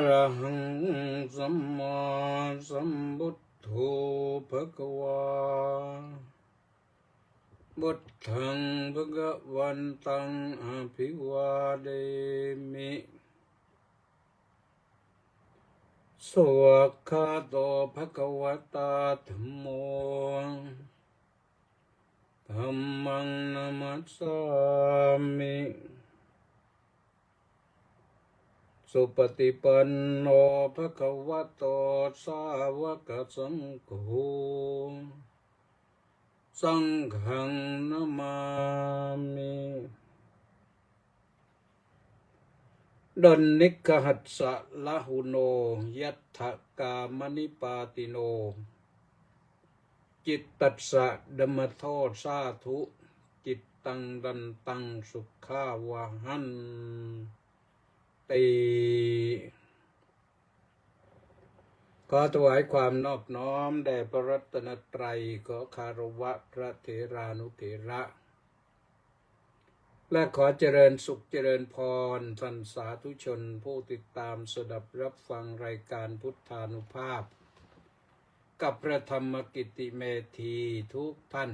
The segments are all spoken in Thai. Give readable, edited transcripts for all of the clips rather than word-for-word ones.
ระหังสัมมาสัมพุทโธภะคะวาพุทธังภะคะวันตังอภิวาเทมิสวากขาโตภะคะวะตาธัมโมธัมมังนัมมัสสามิสุปฏิปันโนภะคะวะโตสาวกสังโฆสังฆังนะมามิดันนิกหัสสะละหุโนยัตถกามนิปาติโนจิตตัสสะดัมมโทสาธุจิตตังดันตังสุขาวะหันติขอถวายความนอบน้อมแด่พระรัตนตรัยขอคารวะพระเถรานุเถระและขอเจริญสุขเจริญพรท่านสาธุชนผู้ติดตามสดับรับฟังรายการพุทธานุภาพกับพระธรรมกิตติเมธีทุกท่าน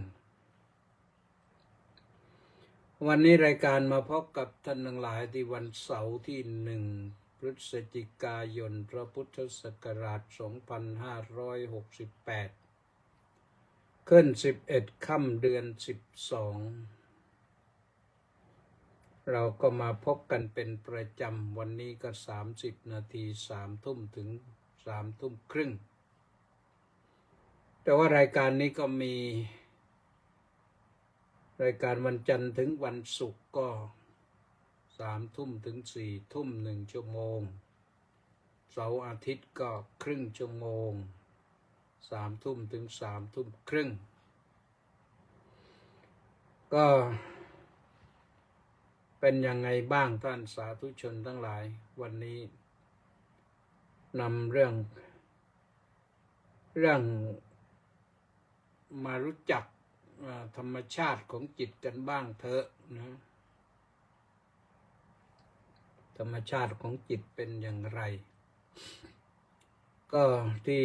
วันนี้รายการมาพบกับท่านทั้งหลายที่วันเสาร์ที่1 พฤศจิกายนพระพุทธศักราช 2568 ขึ้น 11 ค่ำเดือน 12 เราก็มาพบกันเป็นประจำวันนี้ก็30 นาที 3 ทุ่มถึง 3 ทุ่มครึ่งแต่ว่ารายการนี้ก็มีรายการวันจันทร์ถึงวันศุกร์ก็3 ทุ่มถึง 4 ทุ่ม1 ชั่วโมงเสาร์อาทิตย์ก็ครึ่งชั่วโมง3 ทุ่มถึง 3 ทุ่มครึ่งก็เป็นยังไงบ้างท่านสาธุชนทั้งหลายวันนี้นำเรื่องมารู้จักธรรมชาติของจิตกันบ้างเถอะนะธรรมชาติของจิตเป็นอย่างไรก็ที่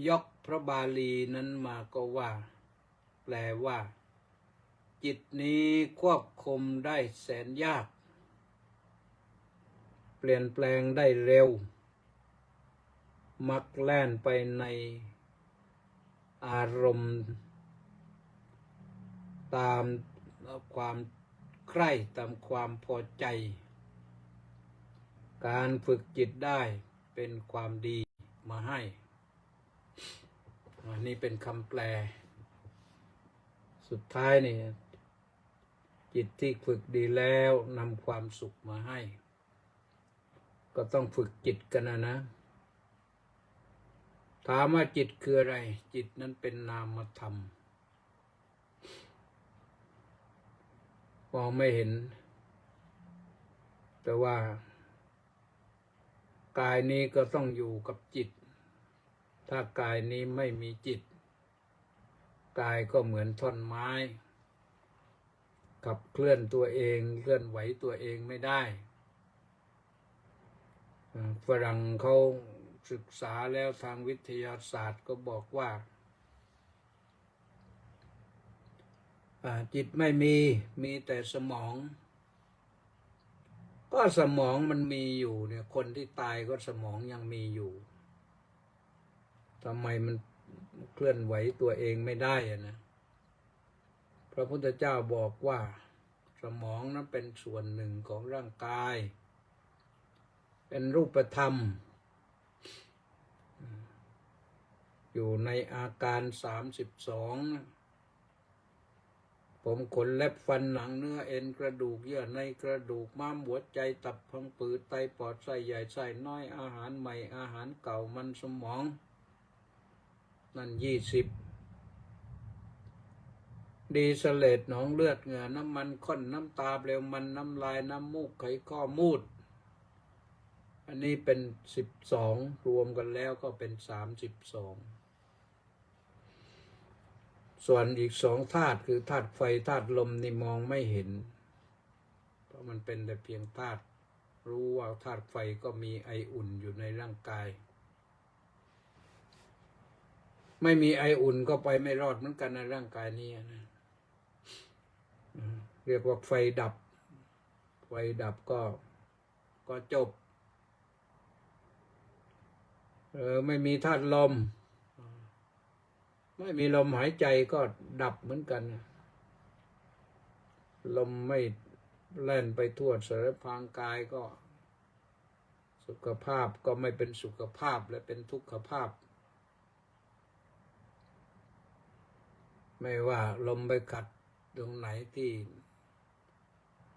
ยกพระบาลีนั้นมาก็ว่าแปลว่าจิตนี้ควบคุมได้แสนยากเปลี่ยนแปลงได้เร็วมักแล่นไปในอารมณ์ตามความใคร่ตามความพอใจการฝึกจิตได้เป็นความดีมาให้อันนี้เป็นคำแปลสุดท้ายนี่จิตที่ฝึกดีแล้วนำความสุขมาให้ก็ต้องฝึกจิตกันนะถามว่าจิตคืออะไรจิตนั้นเป็นนามธรรมมองไม่เห็นแต่ว่ากายนี้ก็ต้องอยู่กับจิตถ้ากายนี้ไม่มีจิตกายก็เหมือนท่อนไม้ขับเคลื่อนตัวเองเคลื่อนไหวตัวเองไม่ได้ฝรั่งเขาศึกษาแล้วทางวิทยาศาสตร์ก็บอกว่าจิตไม่มีแต่สมองก็สมองมันมีอยู่เนี่ยคนที่ตายก็สมองยังมีอยู่ทำไมมันเคลื่อนไหวตัวเองไม่ได้นะพระพุทธเจ้าบอกว่าสมองนั้นเป็นส่วนหนึ่งของร่างกายเป็นรูปธรรมอยู่ในอาการ32ผมขนเล็บฟันหนังเนื้อเอ็นกระดูกเยื่อในกระดูกม้ามหัวใจตับพังผืดไตปอดไส้ใหญ่ไส้น้อยอาหารใหม่อาหารเก่ามันสมองนั่น20ดีสเลตหนองเลือดเหงื่อน้ำมันข้นน้ำตาเปลวมันน้ำลายน้ำมูกไขข้อมูดอันนี้เป็น12รวมกันแล้วก็เป็น32ส่วนอีก2 ธาตุคือธาตุไฟธาตุลมนี่มองไม่เห็นเพราะมันเป็นแต่เพียงธาตุ รู้ว่าธาตุไฟก็มีไออุ่นอยู่ในร่างกาย ไม่มีไออุ่นก็ไปไม่รอดเหมือนกันในร่างกายนี้นะเรียกว่าไฟดับ ไฟดับก็จบไม่มีธาตุลม ไม่มีลมหายใจก็ดับเหมือนกัน ลมไม่แล่นไปทั่วสารพางกายก็สุขภาพก็ไม่เป็นสุขภาพและเป็นทุกขภาพ ไม่ว่าลมไปขัดตรงไหนที่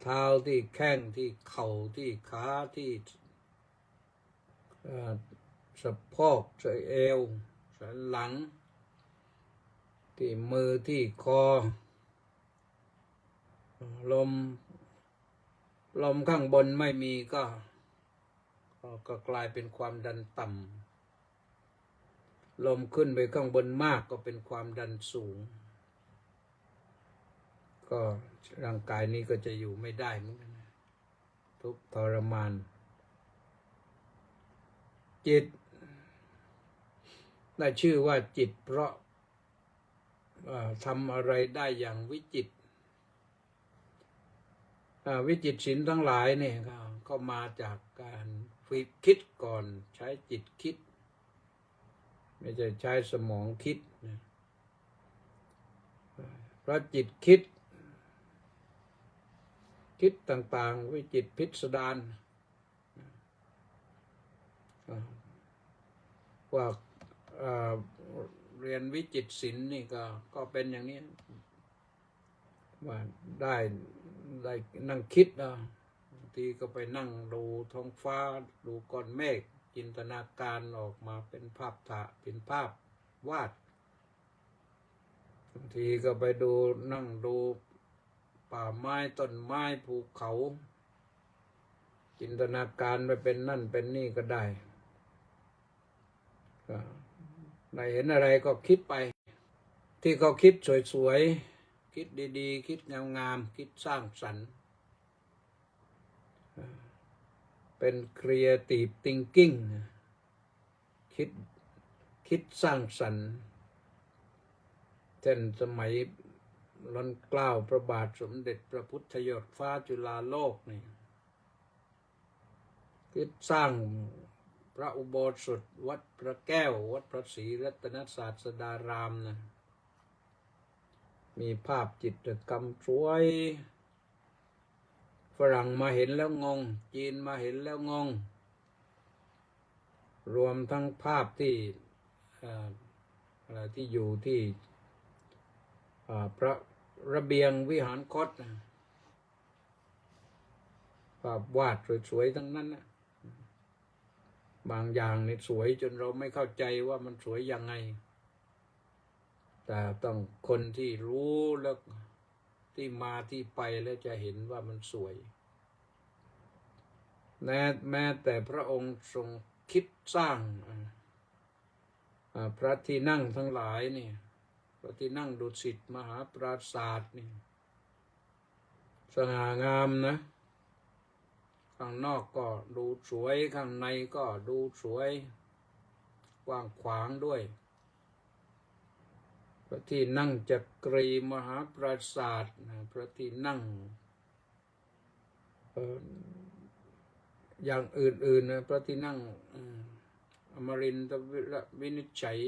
เท้าที่แข้งที่เข่าที่ขาที่สะโพกสะเอวสันหลังที่มือที่คอลมข้างบนไม่มีก็กลายเป็นความดันต่ำลมขึ้นไปข้างบนมากก็เป็นความดันสูงก็ร่างกายนี้ก็จะอยู่ไม่ได้เหมือนกันทุกข์ทรมานจิตได้ชื่อว่าจิตเพราะทำอะไรได้อย่างวิจิตรวิจิตรศิลป์ทั้งหลายเนี่ยก็มาจากการฝึกคิดก่อนใช้จิตคิดไม่ใช่ใช้สมองคิดนะเพราะจิตคิดต่างๆวิจิตรพิสดารว่าเรียนวิจิตรศิลป์นี่ก็เป็นอย่างนี้ว่าได้นั่งคิดนะบางทีก็ไปนั่งดูท้องฟ้าดูก้อนเมฆจินตนาการออกมาเป็นภาพเป็นภาพวาดบางทีก็ไปนั่งดูป่าไม้ต้นไม้ภูเขาจินตนาการไปเป็นนั่นเป็นนี่ก็ได้ในเห็นอะไรก็คิดไปที่เขาคิดสวยๆคิดดีๆคิดงามๆคิดสร้างสรรค์เป็น creative thinking คิดสร้างสรรค์เช่นสมัยรัชกาลเกล้าพระบาทสมเด็จพระพุทธยอดฟ้าจุฬาโลกนี่คิดสร้างพระอุโบสถวัดพระแก้ววัดพระศรีรัตนศาสดารามนะมีภาพจิตรกรรมสวยฝรั่งมาเห็นแล้วงงจีนมาเห็นแล้วงงรวมทั้งภาพที่อยู่ที่พระระเบียงวิหารคตนะภาพวาดสวยๆทั้งนั้นนะบางอย่างนี่สวยจนเราไม่เข้าใจว่ามันสวยยังไงแต่ต้องคนที่รู้แล้วที่มาที่ไปแล้วจะเห็นว่ามันสวยแม้แต่พระองค์ทรงคิดสร้างพระที่นั่งทั้งหลายนี่พระที่นั่งดุสิตมหาปราสาทนี่สง่างามนะข้างนอกก็ดูสวยข้างในก็ดูสวยกว้างขวางด้วยพระที่นั่งจักรีมหาปราสาทพระที่นั่งอย่างอื่นๆนะพระที่นั่งอมรินทร์วินิจฉัย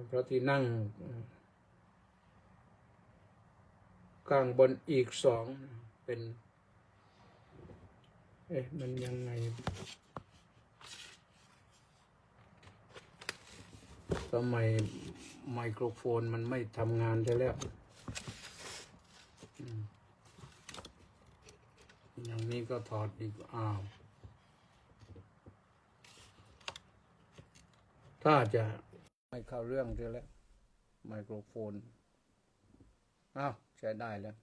พระที่นั่งข้างบนอีกสองเป็นมันยังไงทำไมไมโครโฟนมันไม่ทำงานได้แล้วอย่างนี้ก็ถอดอีกถ้าจะไม่เข้าเรื่องได้แล้วไมโครโฟนใช้ได้แล้ว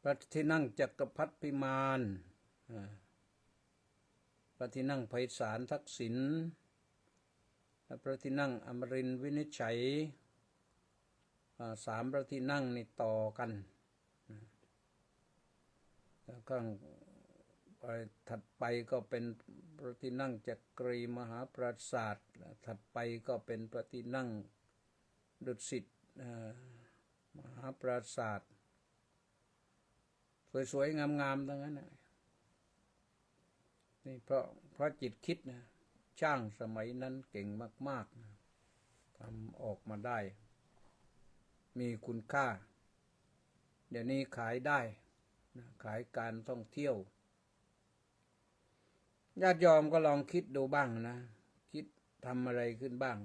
พระที่นั่งจักรพรรดิพิมานพระที่นั่งไพศาลทักษิณ พระที่นั่งอมรินทร์วินิจฉัย3 พระที่นั่งนี่ต่อกันแล้วก็ถัดไปก็เป็นพระที่นั่งจักรีมหาปราสาทถัดไปก็เป็นพระที่นั่งดุสิตมหาปราสาทสวยๆงามๆทั้งนั้นนะนี่เพราะจิตคิดนะช่างสมัยนั้นเก่งมากๆนะทำออกมาได้มีคุณค่าเดี๋ยวนี้ขายได้นะขายการท่องเที่ยวญาติโยมก็ลองคิดดูบ้างนะคิดทำอะไรขึ้นบ้าง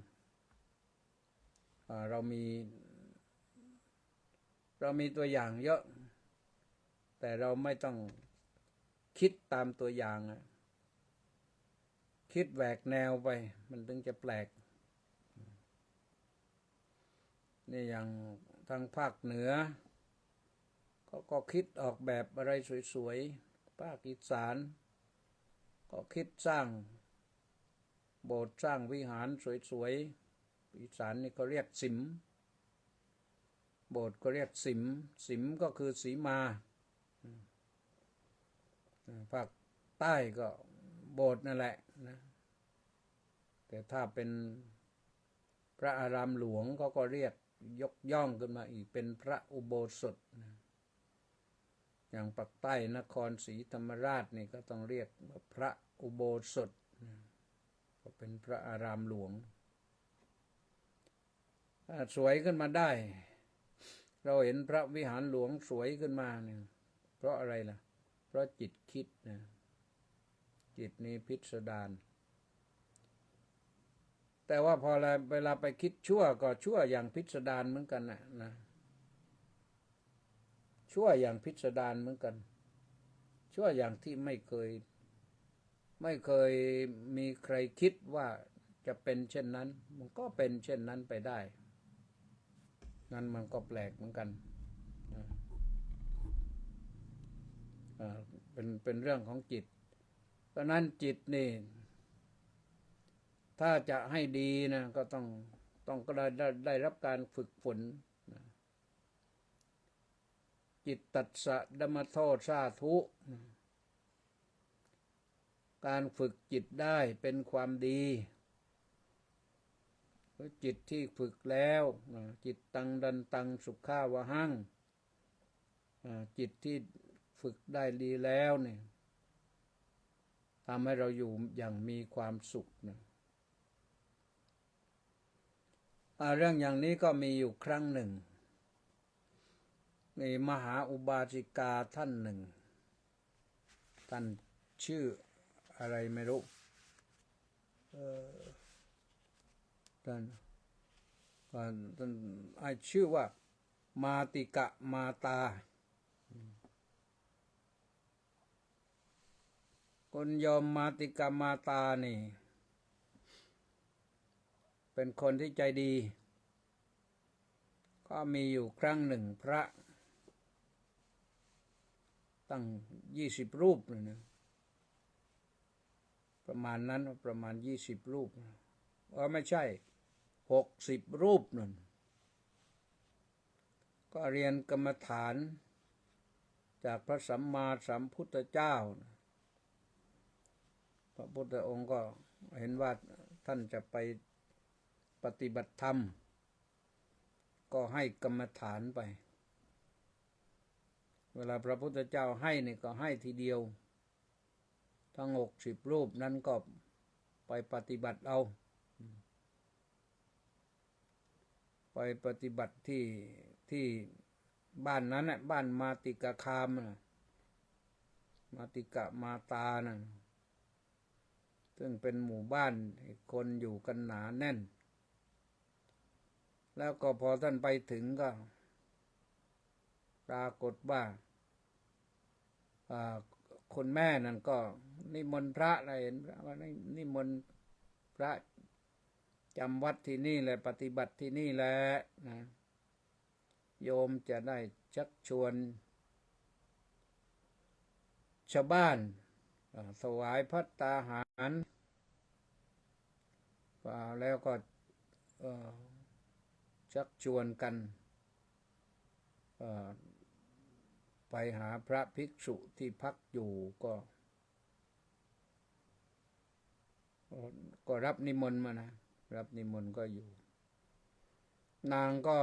เรามีตัวอย่างเยอะแต่เราไม่ต้องคิดตามตัวอย่างนะคิดแหวกแนวไปมันถึงจะแปลกนี่อย่างทางภาคเหนือก็คิดออกแบบอะไรสวยๆภาคอีสานก็คิดสร้างโบสถ์สร้างวิหารสวยๆอีสานนี่ก็เรียกสิมโบสถ์ก็เรียกสิมก็คือสีมาภาคใต้ก็โบสถ์นั่นแหละนะแต่ถ้าเป็นพระอารามหลวงก็เรียกยกย่องขึ้นมาอีกเป็นพระอุโบสถนะอย่างภาคใต้นครศรีธรรมราชนี่ก็ต้องเรียกพระอุโบสถนะก็เป็นพระอารามหลวงสวยขึ้นมาได้เราเห็นพระวิหารหลวงสวยขึ้นมาเนี่ยเพราะอะไรล่ะเพราะจิตคิดนะจิตนี้พิสดารแต่ว่าพอเวลาไปคิดชั่วก็ชั่วอย่างพิสดารเหมือนกันนะชั่วอย่างพิสดารเหมือนกันชั่วอย่างที่ไม่เคยมีใครคิดว่าจะเป็นเช่นนั้นมันก็เป็นเช่นนั้นไปได้นั่นมันก็แปลกเหมือนกันเป็นเรื่องของจิตเพราะนั้นจิตนี่ถ้าจะให้ดีนะก็ต้องได้รับการฝึกฝนจิตตัสสะดัมมโทสาธุการฝึกจิตได้เป็นความดีจิตที่ฝึกแล้วจิตตังดันตังสุขาวหังจิตที่ฝึกได้ดีแล้วเนี่ยทำให้เราอยู่อย่างมีความสุขนะเรื่องอย่างนี้ก็มีอยู่ครั้งหนึ่งมีมหาอุบาสิกาท่านหนึ่งท่านชื่ออะไรไม่รู้ท่านชื่อว่ามาติกะมาตาคนยอมมาติกะมาตานี่เป็นคนที่ใจดีก็มีอยู่ครั้งหนึ่งพระตั้ง20 รูปเลยนะประมาณนั้นประมาณ20 รูปไม่ใช่60 รูปนั่นก็เรียนกรรมฐานจากพระสัมมาสัมพุทธเจ้าพระพุทธองค์ก็เห็นว่าท่านจะไปปฏิบัติธรรมก็ให้กรรมฐานไปเวลาพระพุทธเจ้าให้นี่ก็ให้ทีเดียวทั้ง60 รูปนั้นก็ไปปฏิบัติเอาไปปฏิบัติที่บ้านนั้นน่ะบ้านมาติกะคามมาติกะมาตานะซึ่งเป็นหมู่บ้านคนอยู่กันหนาแน่นแล้วก็พอท่านไปถึงก็ปรากฏว่าคนแม่นั่นก็นิมนต์พระอะไรเห็นว่านิมนต์พระจำวัดที่นี่แหละปฏิบัติที่นี่แหละนะโยมจะได้ชักชวนชาวบ้านถวายภัตตาหาร แล้วก็ชักชวนกันไปหาพระภิกษุที่พักอยู่ก็รับนิมนต์มานะรับนิมนต์ก็อยู่นางก็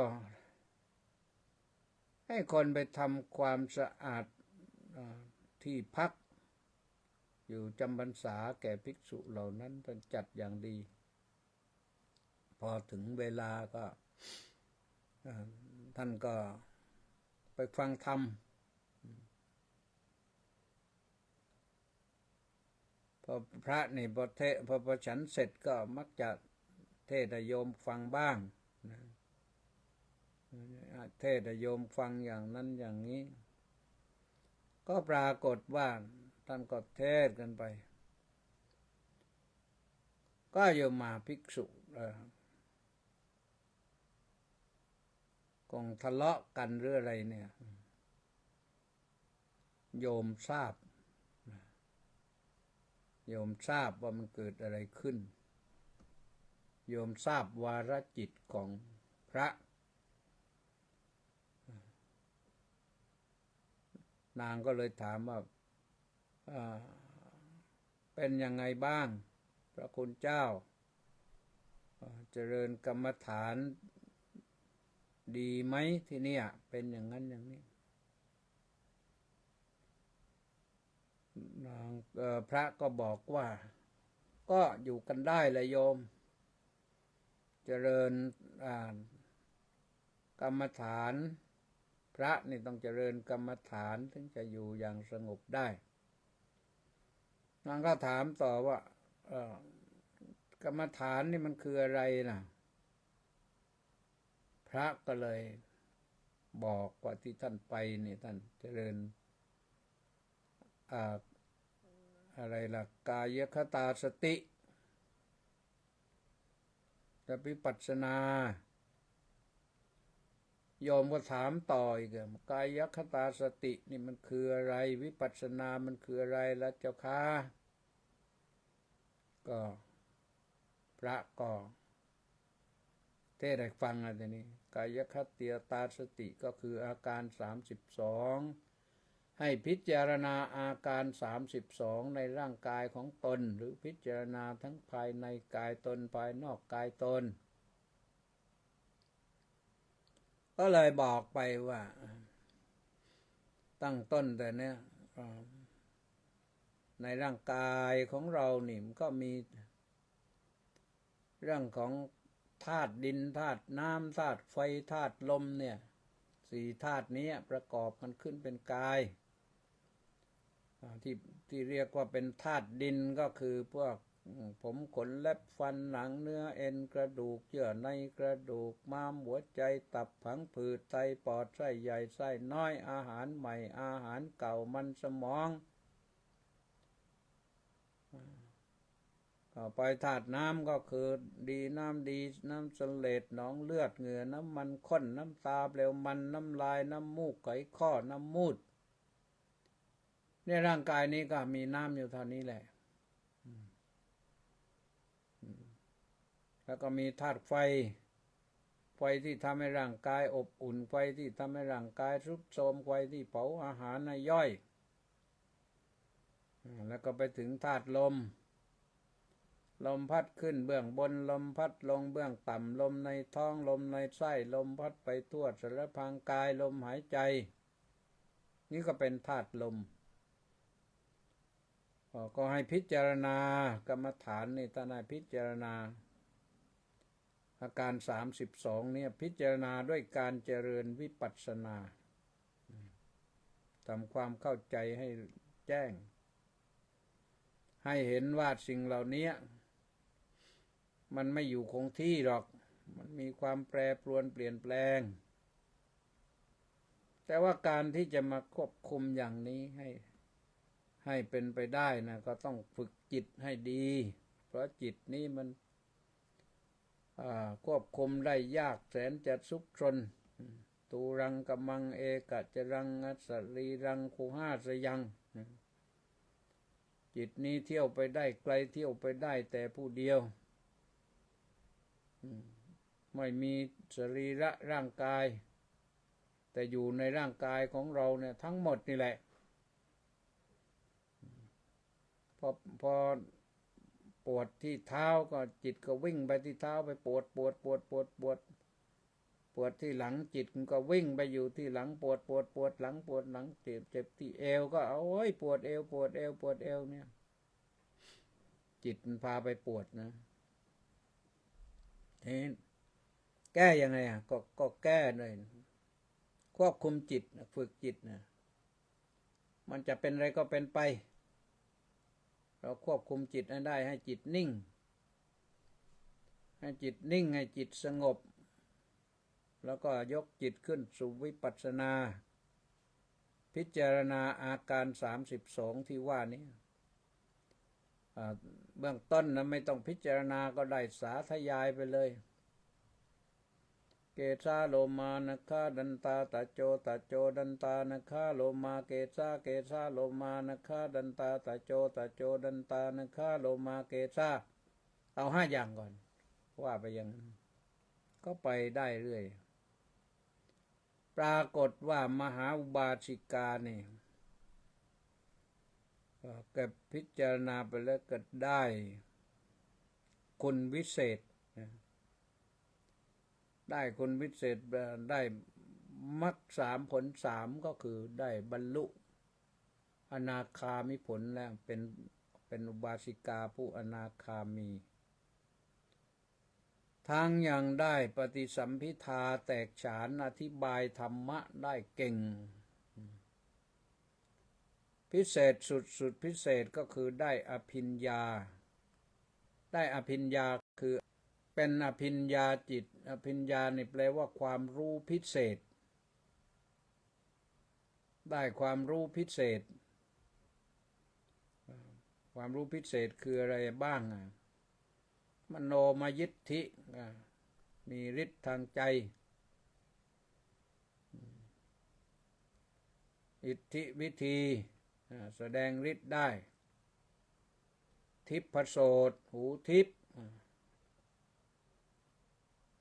ให้คนไปทำความสะอาดที่พักอยู่จำพรรษาแก่ภิกษุเหล่านั้นท่านจัดอย่างดีพอถึงเวลาก็ท่านก็ไปฟังธรรมพอพระนี่พอฉันเสร็จก็มักจะเทศน์ให้โยมฟังบ้างเทศน์ให้โยมฟังอย่างนั้นอย่างนี้ก็ปรากฏว่าท่านก็เทศน์กันไปก็โยมมาภิกษุคงทะเลาะกันหรืออะไรเนี่ยโยมทราบว่ามันเกิดอะไรขึ้นโยมทราบวาระจิตของพระนางก็เลยถามว่าเป็นยังไงบ้างพระคุณเจ้าเจริญกรรมฐานดีไหมที่เนี่ยเป็นอย่างนั้นอย่างนี้พระก็บอกว่าก็อยู่กันได้แหละโยมเจริญกรรมฐานพระนี่ต้องเจริญกรรมฐานถึงจะอยู่อย่างสงบได้นางก็ถามต่อว่ากรรมฐานนี่มันคืออะไรนะพระก็เลยบอกว่าที่ท่านไปนี่ท่านเจริญอะไรล่ะกายคตาสติและวิปัสสนาโยมก็ถามต่ออีกกายคตาสตินี่มันคืออะไรวิปัสสนามันคืออะไรล่ะเจ้าค่ะก็พระก็เทศน์ให้ฟังทีนี้กายคตาสติก็คืออาการ32ให้พิจารณาอาการ32ในร่างกายของตนหรือพิจารณาทั้งภายในกายตนภายนอกกายตนก็เลยบอกไปว่าตั้งต้นแต่เนี้ยในร่างกายของเรานี่มันก็มีเรื่องของธาตุดินธาตุน้ำธาตุไฟธาตุลมเนี่ย4ธาตุนี้ประกอบกันขึ้นเป็นกายที่เรียกว่าเป็นธาตุดินก็คือพวกผมขนเล็บฟันหนังเนื้อเอ็นกระดูกเยื่อในกระดูกม้ามหัวใจตับผังผืดไตปอดไส้ใหญ่ไส้น้อยอาหารใหม่อาหารเก่ามันสมองต่อไปธาตุน้ำก็คือดีน้ำเสลดหนองเลือดเหงื่อน้ำมันข้นน้ำตาเปลวมันน้ำลายน้ำมูกไขข้อน้ำมูดในร่างกายนี้ก็มีน้ำอยู่เท่านี้แหละแล้วก็มีธาตุไฟที่ทำให้ร่างกายอบอุ่นไฟที่ทำให้ร่างกายทรุดโทรมไฟที่เผาอาหารในย่อยแล้วก็ไปถึงธาตุลมพัดขึ้นเบื้องบนลมพัดลงเบื้องต่ำลมในท้องลมในไส้ลมพัดไปทั่วสารพางกายลมหายใจนี่ก็เป็นธาตุลมก็ให้พิจารณากรรมฐานในท่านให้พิจารณาอาการ32เนี่ยพิจารณาด้วยการเจริญวิปัสสนาทำความเข้าใจให้แจ้งให้เห็นว่าสิ่งเหล่านี้มันไม่อยู่คงที่หรอกมันมีความแปรปรวนเปลี่ยนแปลงแต่ว่าการที่จะมาควบคุมอย่างนี้ให้เป็นไปได้นะก็ต้องฝึกจิตให้ดีเพราะจิตนี้มันควบคุมได้ยากแสนจะซุกซนตูรังกัมมังเอกะจรังอัสสรีรังคูหาสยังจิตนี้เที่ยวไปได้ไกลเที่ยวไปได้แต่ผู้เดียว ไม่มีสรีระร่างกาย แต่อยู่ในร่างกายของเราเนี่ยทั้งหมดนี่แหละพอปวดที่เท้าก็จิตก็วิ่งไปที่เท้าไปปวดที่หลังจิตก็วิ่งไปอยู่ที่หลังปวดหลังปวดหลังเจ็บที่เอวก็เอาไว้ปวดเอวเนี่ยจิตมันพาไปปวดนะเห็นแก้ยังไงก็แก้เลยควบคุมจิตฝึกจิตนะมันจะเป็นอะไรก็เป็นไปเราควบคุมจิตให้ได้ให้จิตนิ่งให้จิตสงบแล้วก็ยกจิตขึ้นสู่วิปัสสนาพิจารณาอาการ32ที่ว่านี้เบื้องต้นนะไม่ต้องพิจารณาก็ได้สาธยายไปเลยเกสาโลมานะคาดันตาตะโจดันตานะคาโลมาเกสาโลมานะคาดันตาตะโจดันตานะคาโลมาเกสาเอา5อย่างก่อนว่าไปอย่างนั้นก็ไปได้เรื่อยปรากฏว่ามหาอุบาสิกานี่ก็พิจารณาไปแล้วก็ได้คุณวิเศษได้คุณวิเศษได้มรรค3ผล3ก็คือได้บรรลุอนาคามิผลแล้วเป็นอุบาสิกาผู้อนาคามีทั้งยังได้ปฏิสัมภิทาแตกฉานอธิบายธรรมะได้เก่งพิเศษสุดพิเศษก็คือได้อภิญญาคือเป็นอภิญญาจิตอภิญญานี่แปลว่าความรู้พิเศษได้ความรู้พิเศษความรู้พิเศษคืออะไรบ้างมโนมยิทธิมีฤทธิ์ทางใจอิทธิวิธีแสดงฤทธิ์ได้ทิพโสตหูทิพ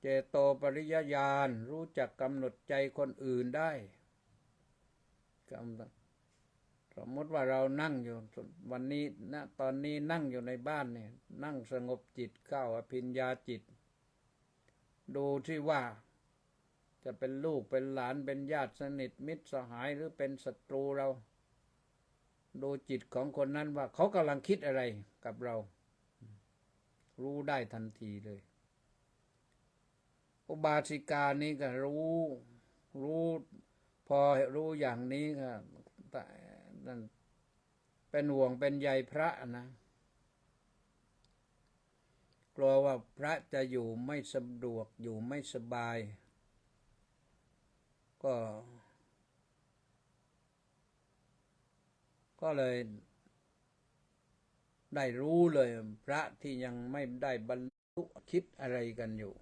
เจโตปริยญาณรู้จักกำหนดใจคนอื่นได้สมมติว่าเรานั่งอยู่วันนี้ตอนนี้นั่งอยู่ในบ้านเนี่ยนั่งสงบจิตเข้าอภิญญาจิตดูที่ว่าจะเป็นลูกเป็นหลานเป็นญาติสนิทมิตรสหายหรือเป็นศัตรูเราดูจิตของคนนั้นว่าเขากำลังคิดอะไรกับเรารู้ได้ทันทีเลยอุบาสิกานี้ก็รู้พอรู้อย่างนี้ก็นั่นเป็นห่วงเป็นใยพระนะกลัวว่าพระจะอยู่ไม่สะดวกอยู่ไม่สบายก็เลยได้รู้เลยพระที่ยังไม่ได้บรรลุคิดอะไรกันอยู่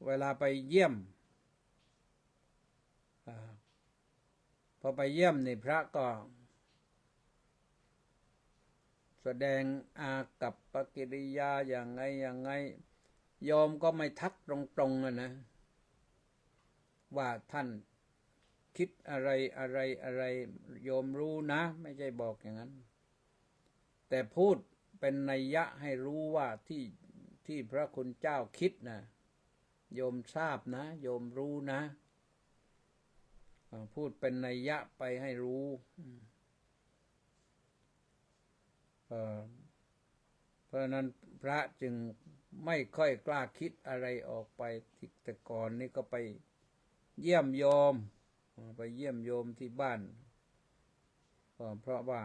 เวลาไปเยี่ยมพอไปเยี่ยมนี่พระก็แสดงอากัปปกิริยาอย่างไงโยมก็ไม่ทักตรงนะว่าท่านคิดอะไรโยมรู้นะไม่ใช่บอกอย่างนั้นแต่พูดเป็นนัยยะให้รู้ว่าที่พระคุณเจ้าคิดนะโยมทราบนะโยมรู้นะพูดเป็นนัยยะไปให้รู้เพราะนั้นพระจึงไม่ค่อยกล้าคิดอะไรออกไปแต่ก่อนนี่ก็ไปเยี่ยมโยมที่บ้านเพราะว่า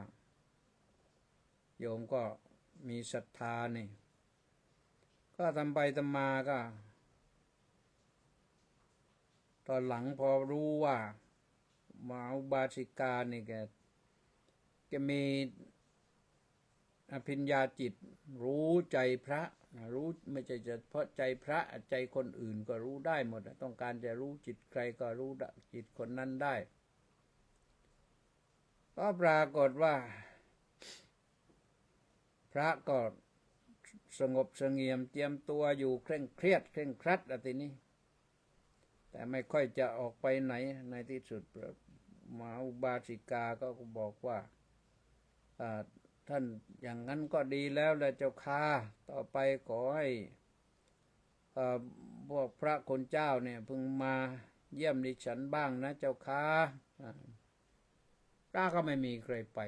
โยมก็มีศรัทธานี่ก็ทำไปทำมาก็ตอนหลังพอรู้ว่ามหาอุบาสิกานี่แกมีอภิญญาจิตรู้ใจพระรู้ไม่ใช่เฉพาะใจพระใจคนอื่นก็รู้ได้หมดต้องการจะรู้จิตใครก็รู้จิตคนนั้นได้ก็ปรากฏว่าพระก็ สงบเสงี่ยมเตรียมตัวอยู่เคร่งเครียดเคร่งครัดทีนี้แต่ไม่ค่อยจะออกไปไหนในที่สุดมหาอุบาสิกาก็บอกว่าท่านอย่างนั้นก็ดีแล้วแหละเจ้าค่ะต่อไปขอให้พวกพระคนเจ้าเนี่ยพึงมาเยี่ยมดิฉันบ้างนะเจ้าค่ะพระก็ไม่มีใครไป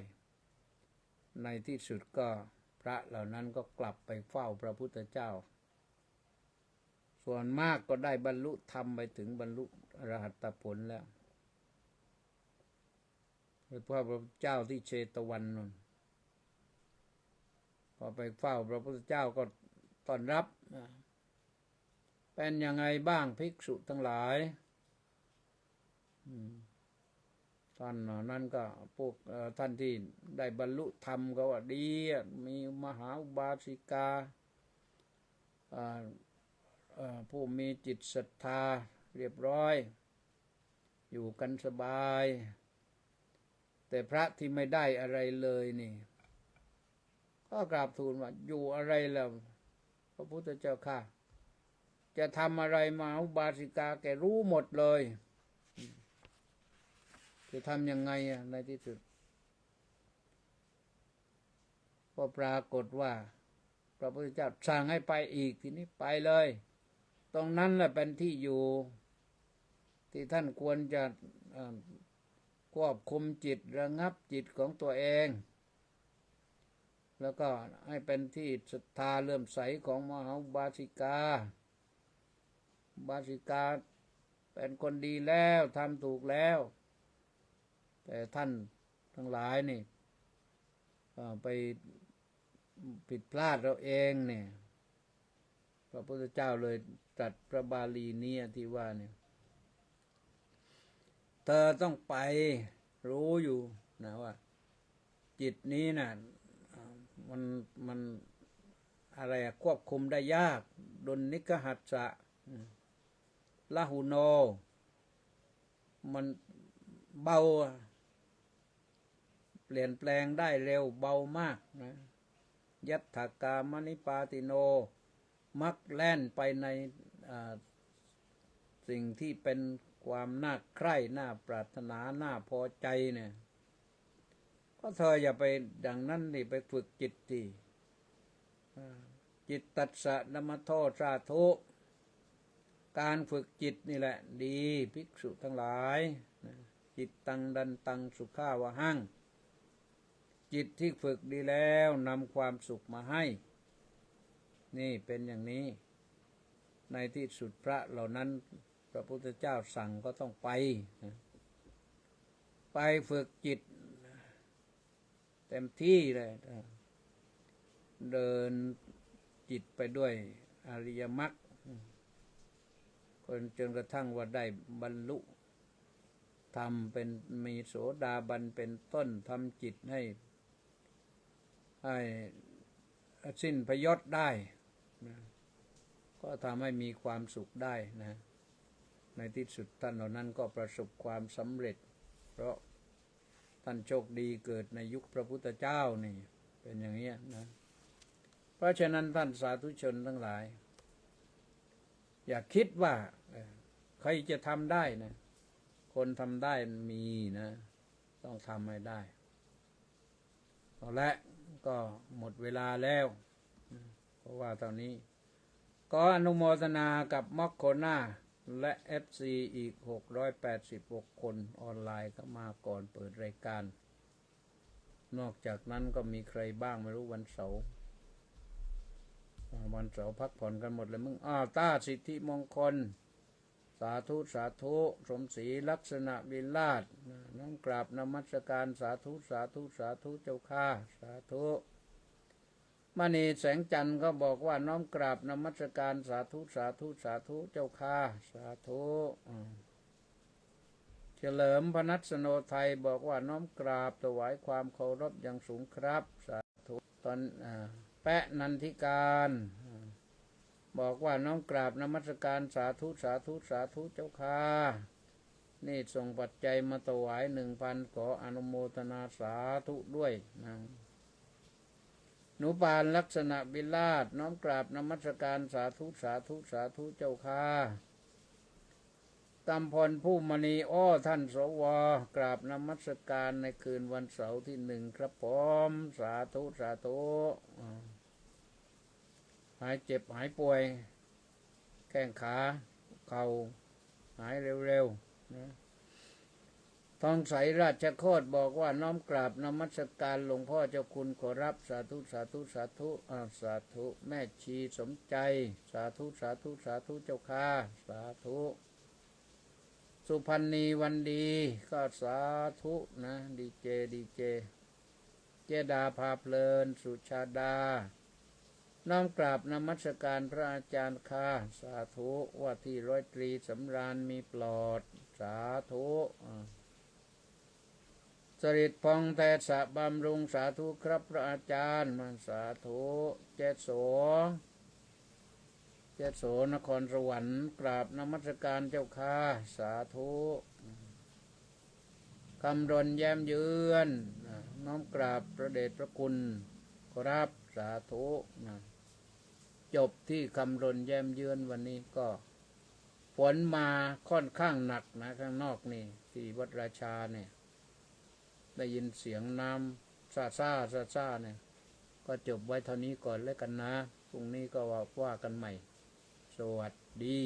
ในที่สุดก็พระเหล่านั้นก็กลับไปเฝ้าพระพุทธเจ้าส่วนมากก็ได้บรรลุธรรมไปถึงบรรลุอรหัตผลแล้วพระพุทธเจ้าที่เชตวันนนพอไปเฝ้าพระพุทธเจ้าก็ต้อนรับเป็นยังไงบ้างภิกษุทั้งหลายท่านนั้นก็พวกท่านที่ได้บรรลุธรรมก็ว่าดีมีมหาอุบาสิกาผู้มีจิตศรัทธาเรียบร้อยอยู่กันสบายแต่พระที่ไม่ได้อะไรเลยนี่ก็กราบทูลว่าอยู่อะไรแล้วพระพุทธเจ้าค่ะจะทำอะไรมาอุบาสิกาแกรู้หมดเลยจะทำยังไงในที่สุดก็ปรากฏว่าพระพุทธเจ้าสั่งให้ไปอีกทีนี้ไปเลยตรงนั้นแหละเป็นที่อยู่ที่ท่านควรจะควบคุมจิตระงับจิตของตัวเองแล้วก็ให้เป็นที่ศรัทธาเลื่อมใสของมหาอุบาสิกาบาสิกาเป็นคนดีแล้วทำถูกแล้วแต่ท่านทั้งหลายนี่ไปผิดพลาดเราเองเนี่ยพระพุทธเจ้าเลยตรัสพระบาลีนี้ที่ว่าเนี่ยเธอต้องไปรู้อยู่นะว่าจิตนี้น่ะมันอะไรควบคุมได้ยากดุลนิกหัสสะละหุโนมันเบาเปลี่ยนแปลงได้เร็วเบามากนะยัตถกามนิปาติโนมักแล่นไปในสิ่งที่เป็นความน่าใคร่น่าปรารถนาน่าพอใจเนี่ยก็เธออย่าไปดังนั้นดิไปฝึกจิตที่จิตตัสสะนมโทสาธุการฝึกจิตนี่แหละดีภิกษุทั้งหลายจิตตังดันตังสุขาวะหังจิตที่ฝึกดีแล้วนำความสุขมาให้นี่เป็นอย่างนี้ในที่สุดพระเหล่านั้นพระพุทธเจ้าสั่งก็ต้องไปฝึกจิตเต็มที่เลยเดินจิตไปด้วยอริยมรรคจนกระทั่งว่าได้บรรลุธรรมเป็นมีโสดาบันเป็นต้นทำจิตให้สิ้นพยศได้นะก็ทำให้มีความสุขได้นะในที่สุดท่านเหล่านั้นก็ประสบความสำเร็จเพราะท่านโชคดีเกิดในยุคพระพุทธเจ้านี่เป็นอย่างนี้นะเพราะฉะนั้นท่านสาธุชนทั้งหลายอย่าคิดว่าใครจะทำได้นะคนทำได้มีนะต้องทำให้ได้เอาละก็หมดเวลาแล้วเพราะว่าตอนนี้ก็อนุโมทนากับม็อกโคนาและ FC อีก686คนออนไลน์ก็มาก่อนเปิดรายการนอกจากนั้นก็มีใครบ้างไม่รู้วันเสาร์พักผ่อนกันหมดเลยมึงต้าสิทธิมงคลสาธุสาธุสมศรีลักษณะวิลาศน้อมกราบนมัสการสาธุสาธุสาธุเจ้าข้าสาธุมณีแสงจันทร์ก็บอกว่าน้อมกราบนมัสการสาธุสาธุสาธุเจ้าข้าสาธุเฉลิมพนัสโนไทยบอกว่าน้อมกราบถวายความเคารพอย่างสูงครับสาธุตอนแปะนันทิการบอกว่าน้อมกราบนมัสการสาธุสาธุสาธุเจ้าค่ะนี่ส่งปัจจัยมาถวาย 1,000 ขออนุโมทนาสาธุด้วยนะ หนูปานลักษณะวิลาศน้อมกราบนมัสการสาธุสาธุสาธุเจ้าค่ะกำพลผู้มณีอ้อท่านสวกราบนมัสการในคืนวันเสาร์ที่1ครับผมสาธุสาธุหายเจ็บหายป่วยแข้งขาเข่าหายเร็วๆนะทองใสราชโคตบอกว่าน้อมกราบนมัสการหลวงพ่อเจ้าคุณขอรับสาธุสาธุสาธุสาธุแม่ชีสมใจสาธุสาธุสาธุเจ้าค่ะสาธุสุพรรณีวันดีก็สาธุนะดีเจเจดาพาเพลินสุชาดาน้อมกราบนมัสการพระอาจารย์ค่ะสาธุว่าที่100 ตรีสำราญมีปลอดสาธุสริดพองแทสะบำรุงสาธุครับพระอาจารย์มาสาธุเจโสนครสวรรค์กราบนมัสการเจ้าค่ะสาธุคำรณแย้มเยือนน้อมกราบพระเดชพระคุณขอรับสาธุจบที่คำรณแย้มเยือนวันนี้ก็ฝนมาค่อนข้างหนักนะข้างนอกนี่ที่วัดราชาเนี่ยได้ยินเสียงน้ำซ่าเนี่ยก็จบไว้เท่านี้ก่อนแล้วกันนะพรุ่งนี้ก็ว่ากันใหม่สวัสดี